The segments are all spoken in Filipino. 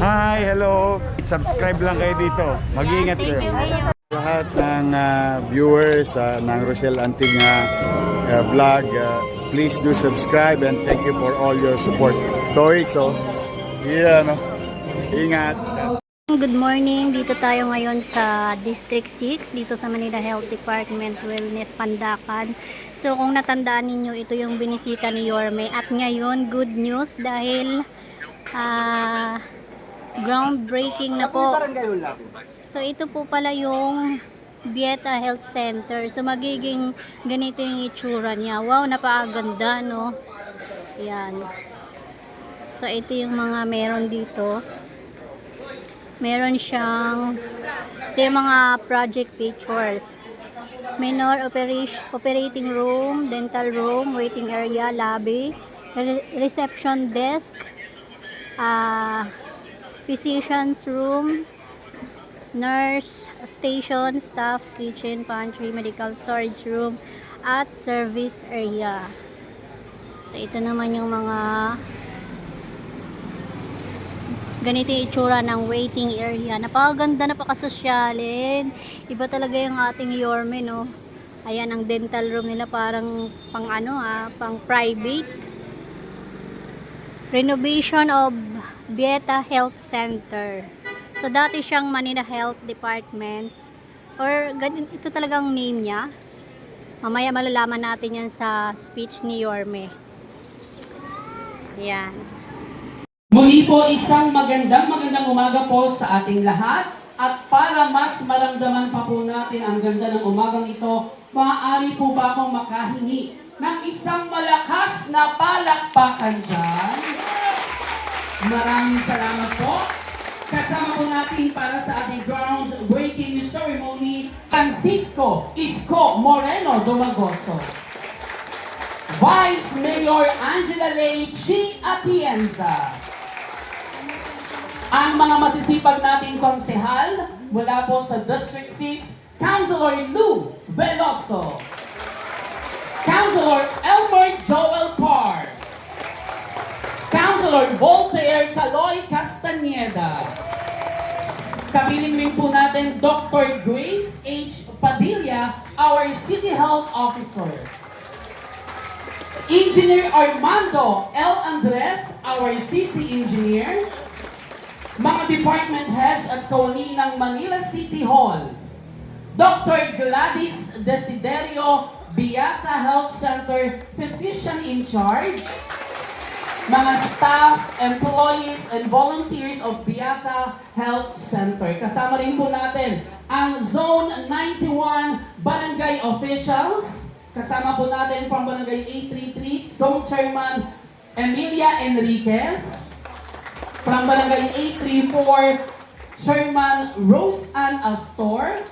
Hi, hello. Subscribe lang kayo dito. Mag-iingat kayo. Lahat ng viewers ng Rochelle Anting vlog, please do subscribe and thank you for all your support. Toits, no? Ingat. Good morning. Dito tayo ngayon sa District 6, dito sa Manila Health Department Wellness Pandacan. So kung natandaan ninyo, ito yung binisita ni Yorme. At ngayon, good news dahil groundbreaking na po. So ito po pala yung Bieta Health Center. So magiging ganito yung itsura niya. Wow, napakaganda, no? Yan. So ito yung mga meron dito. Meron siyang ito yung mga project pictures. Minor operating room, dental room, waiting area, lobby, reception desk, physician's room, nurse station, staff, kitchen, pantry, medical storage room, at service area. So ito naman yung mga ganito yung itsura ng waiting area. Napakaganda, napakasosyalin. Iba talaga yung ating Yorme, no? Ayan, ang dental room nila parang pang pang private. Renovation of Bieta Health Center. So dati siyang Manila Health Department, or ito talagang name niya. Mamaya malalaman natin yan sa speech ni Yorme. Ayan. Muli po isang magandang umaga po sa ating lahat, at para mas maramdaman pa po natin ang ganda ng umagang ito, maaari po ba akong makahingi ng isang malakas na palakpakan dyan? Maraming salamat po. Kasama po natin para sa ating groundbreaking ceremony, Francisco Isko Moreno Domagoso, Vice Mayor Angela Lei Chi Atienza, ang mga masisipag nating konsehal mula po sa District 6, Councilor Lou Veloso, Councilor Elmer Joel Parr, Councilor Voltaire Caloy Castañeda, kapiling rin po natin Dr. Grace H. Padilla, our City Health Officer, Engineer Armando L. Andres, our City Engineer, mga department heads at kawani ng Manila City Hall, Dr. Gladys Desiderio, Bieta Health Center Physician in Charge, mga staff, employees, and volunteers of Bieta Health Center. Kasama rin po natin ang Zone 91 Barangay Officials. Kasama po natin from Barangay 833, Zone Chairman Emilia Enriquez. From Barangay 834, Chairman Rose Ann Astor.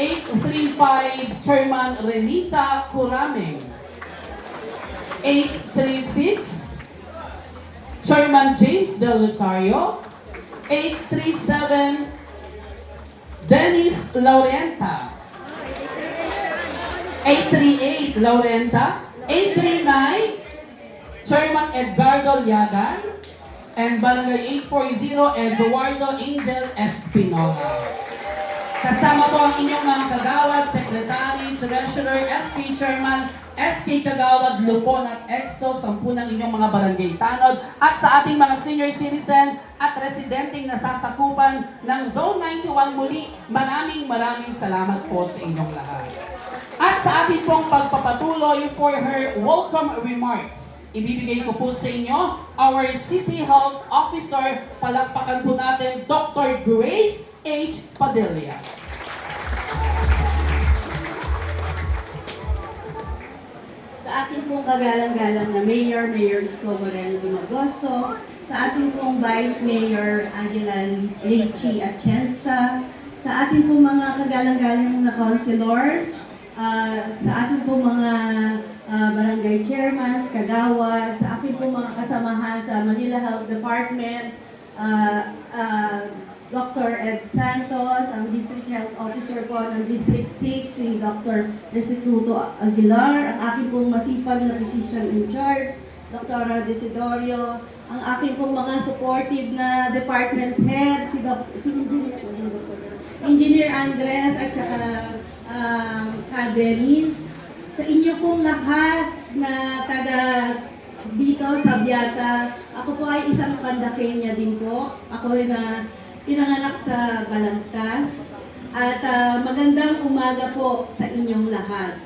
835, Chairman Renita Curameng. 836, Chairman James Del Rosario. 837, Dennis Laurenta. 838, Laurenta. 839, Chairman Edgardo Liagan. And Barangay 840, Eduardo Angel Espinola. Kasama po ang inyong mga kagawad, secretary, treasurer, SP chairman, SK Kagawad, Lupon at EXO, 10 ng inyong mga barangay tanod, at sa ating mga senior citizen at residenteng nasasakupan ng Zone 91 muli, maraming salamat po sa inyong lahat. At sa ating pong pagpapatuloy for her welcome remarks, ibibigay ko po sa inyo our City Health Officer. Palakpakan po natin Dr. Grace H. Padilla. Sa ating pong kagalang-galang na Mayor Isko Moreno Domagoso, sa ating pong Vice Mayor Angela Lei Atienza, sa ating pong mga kagalang-galang na councilors, sa ating pong mga barangay chairmans, kagawad, sa aking pong mga kasamahan sa Manila Health Department, Dr. Ed Santos, ang District Health Officer ko ng District 6, si Dr. Restituto Aguilar, ang aking pong masipag na physician in charge, Dr. Desidorio, ang aking pong mga supportive na department head, si Engineer Andres at saka Caderis, sa inyo pong lahat na taga dito sa Biata. Ako po ay isang Pandakenya din po. Ako ay na pinanganak sa Balagtas. At magandang umaga po sa inyong lahat.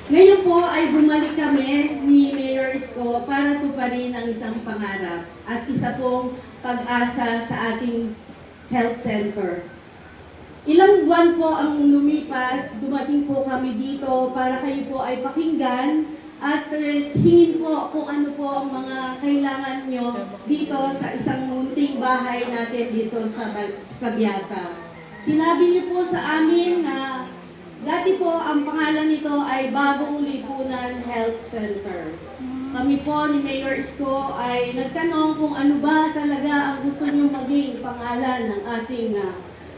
Ngayon po ay bumalik kami ni Mayor Isko para tuparin ang isang pangarap at isa pong pag-asa sa ating health center. Ilang buwan po ang lumipas, dumating po kami dito para kayo po ay pakinggan at hingin po kung ano po ang mga kailangan nyo dito sa isang munting bahay natin dito sa Biata. Sinabi niyo po sa amin na dati po ang pangalan nito ay Bagong Lipunan Health Center. Kami po ni Mayor Isko ay nagtanong kung ano ba talaga ang gusto niyo maging pangalan ng ating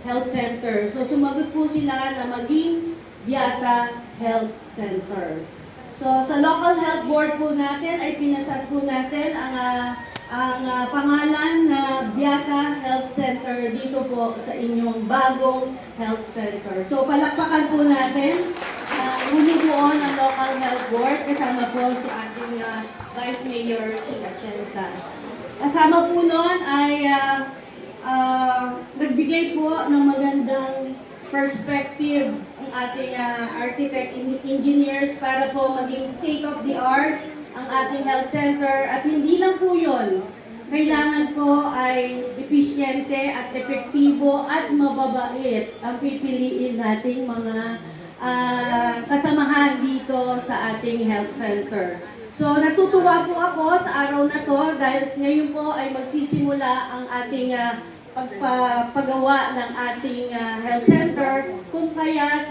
health center. So sumagot po sila na maging Biata Health Center. So sa local health board po natin ay pinasan po natin ang pangalan na Biata Health Center dito po sa inyong bagong health center. So palakpakan po natin ang bumubuo ng local health board kasama po si ating Vice Mayor Chika Chensa. Kasama po noon ay nagbigay po ng magandang perspective ang ating architect engineers para po maging state-of-the-art ang ating health center. At hindi lang po yun, kailangan po ay episyente at epektibo at mababait ang pipiliin nating mga kasamahan dito sa ating health center. So natutuwa po ako sa araw na to dahil ngayon po ay magsisimula ang ating pagpagawa ng ating health center, kung kaya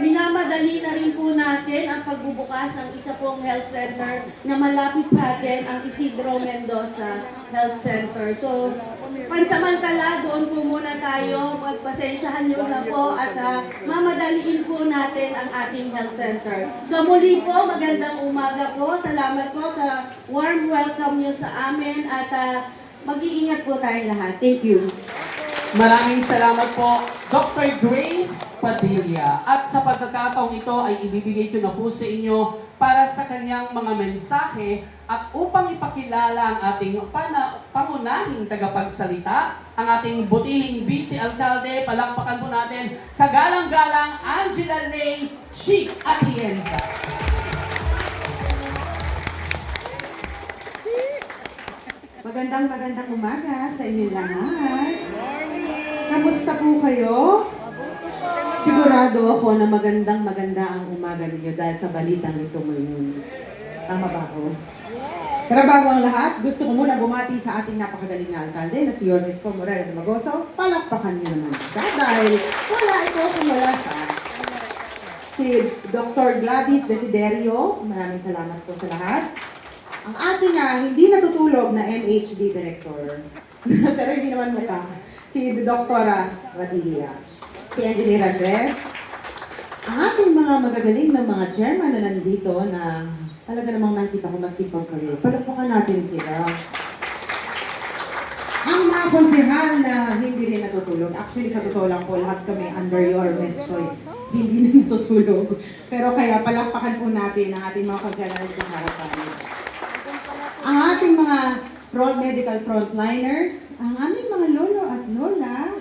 minamadali na rin po natin ang pagbubukas ng isa pong health center na malapit sa atin, ang Isidro Mendoza Health Center. So, pansamantala, doon po muna tayo, pagpasensyahan nyo na po at mamadaliin po natin ang ating health center. So muli po, magandang umaga po. Salamat po sa warm welcome nyo sa amin at mag-iingat po tayo lahat. Thank you. Maraming salamat po, Dr. Grace Padilla. At sa pagkakataong ito ay ibibigay ko na po sa inyo para sa kanyang mga mensahe at upang ipakilala ang ating pangunahing tagapagsalita, ang ating butihing Vice Alcalde. Palakpakan po natin, kagalang-galang Angela Lay Chi Atienza. Magandang umaga sa inyo lahat. Kamusta po kayo? Sigurado ako na maganda ang umaga ninyo dahil sa balitang ito ngayon. Tama ba ako? Pero bago ang lahat, gusto ko muna bumati sa ating napakagaling na alkalde na si Yormes Morel at Magoso. Palakpakan niyo naman siya dahil wala ito kung wala siya. Si Dr. Gladys Desiderio, maraming salamat po sa lahat. Ang ating hindi natutulog na MHD Director, pero hindi naman mukha, si Dr. Radilla, si Engineer Andres, ang ating mga magagaling na mga chairman na nandito na talaga namang nakita ko masipag kayo. Palakpakan natin sila. Ang mga konsehal na hindi rin natutulog, actually sa totoo lang po, lahat kami under your best choice, hindi na natutulog. Pero kaya palakpakan po natin ang ating mga konsehal na nandito sa harapan. Ang ating mga medical frontliners, ang aming mga lolo at lola,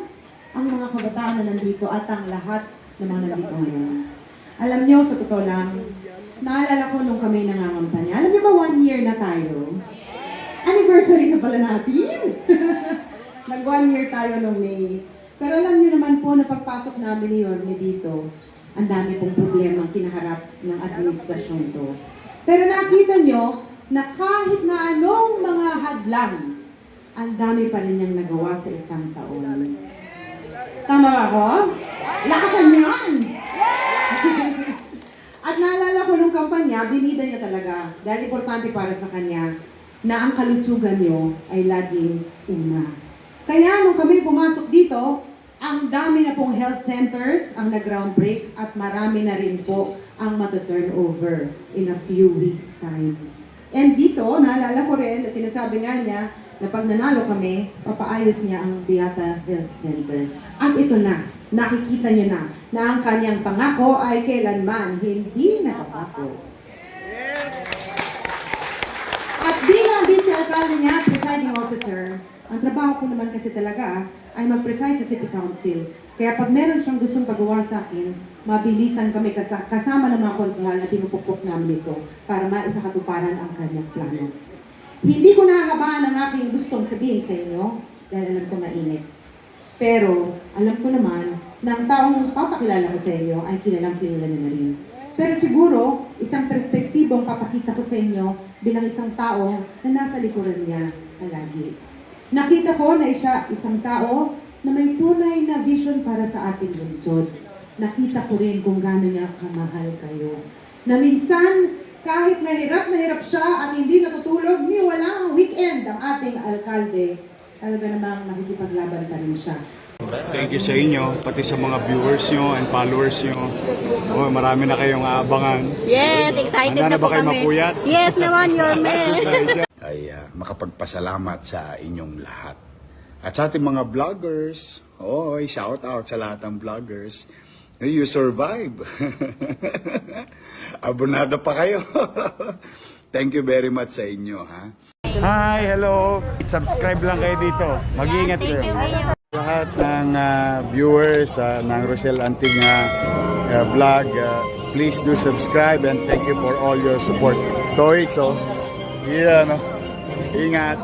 ang mga kabataan na nandito at ang lahat ng mga nandito ngayon. Alam nyo, sa totoo lang, naalala ko nung kami nangangampanya. Alam nyo ba 1 year na tayo? Anniversary na pala natin. Nag 1 year tayo nung May. Pero alam nyo naman po na pagpasok namin ni Yorme dito, ang dami pong problema ang kinaharap ng administrasyon to. Pero nakita nyo, na kahit na anong mga hadlang, ang dami pa rin niyang nagawa sa isang taon. Tama ba ako? Lakasan niyo yan! At naalala ko nung kampanya, binida niya talaga, dahil importante para sa kanya, na ang kalusugan niyo ay laging una. Kaya nung kami pumasok dito, ang dami na pong health centers ang nag-groundbreak at marami na rin po ang mata-turn over in a few weeks time. And dito, naalala ko rin, sinasabi nga niya, na pag nanalo kami, papaayos niya ang Beata Health Center. At ito na, nakikita niyo na ang kanyang pangako ay kailanman hindi nakapako. At bilang vice-alcalde niya at presiding officer, ang trabaho ko naman kasi talaga ay mag-preside sa City Council. Kaya pag meron siyang gustong pagawa sa akin, mabilisan kami kasama ng mga konsehal na pinupukpok namin ito para maisakatuparan ang kanyang plano. Hindi ko nahahabaan ang aking gustong sabihin sa inyo dahil alam ko mainit. Pero alam ko naman na ang taong papakilala ko sa inyo ay kilalang kilala na rin. Pero siguro, isang perspektibong papakita ko sa inyo bilang isang tao na nasa likuran niya palagi. Nakita ko na isang tao na may tunay na vision para sa ating lungsod. Nakita ko rin kung gaano niya kamahal kayo. Na minsan, kahit na hirap siya at hindi natutulog, ni walang weekend ang ating alkalde, talaga namang nakikipaglaban pa rin siya. Thank you sa inyo, pati sa mga viewers nyo and followers nyo. Oh, marami na kayong aabangan. Yes, excited Handa na po ba kayo kami. mapuyat? Yes naman, your man. Ay makapagpasalamat sa inyong lahat. At sa ating mga vloggers, shout out sa lahat ng vloggers. You survive. Abonado pa kayo. Thank you very much sa inyo, ha? Hi, hello. Subscribe lang kayo dito. Mag-iingat kayo. Lahat ng viewers ng Rochelle Anting vlog, please do subscribe and thank you for all your support. Toits, yeah, no? Ingat.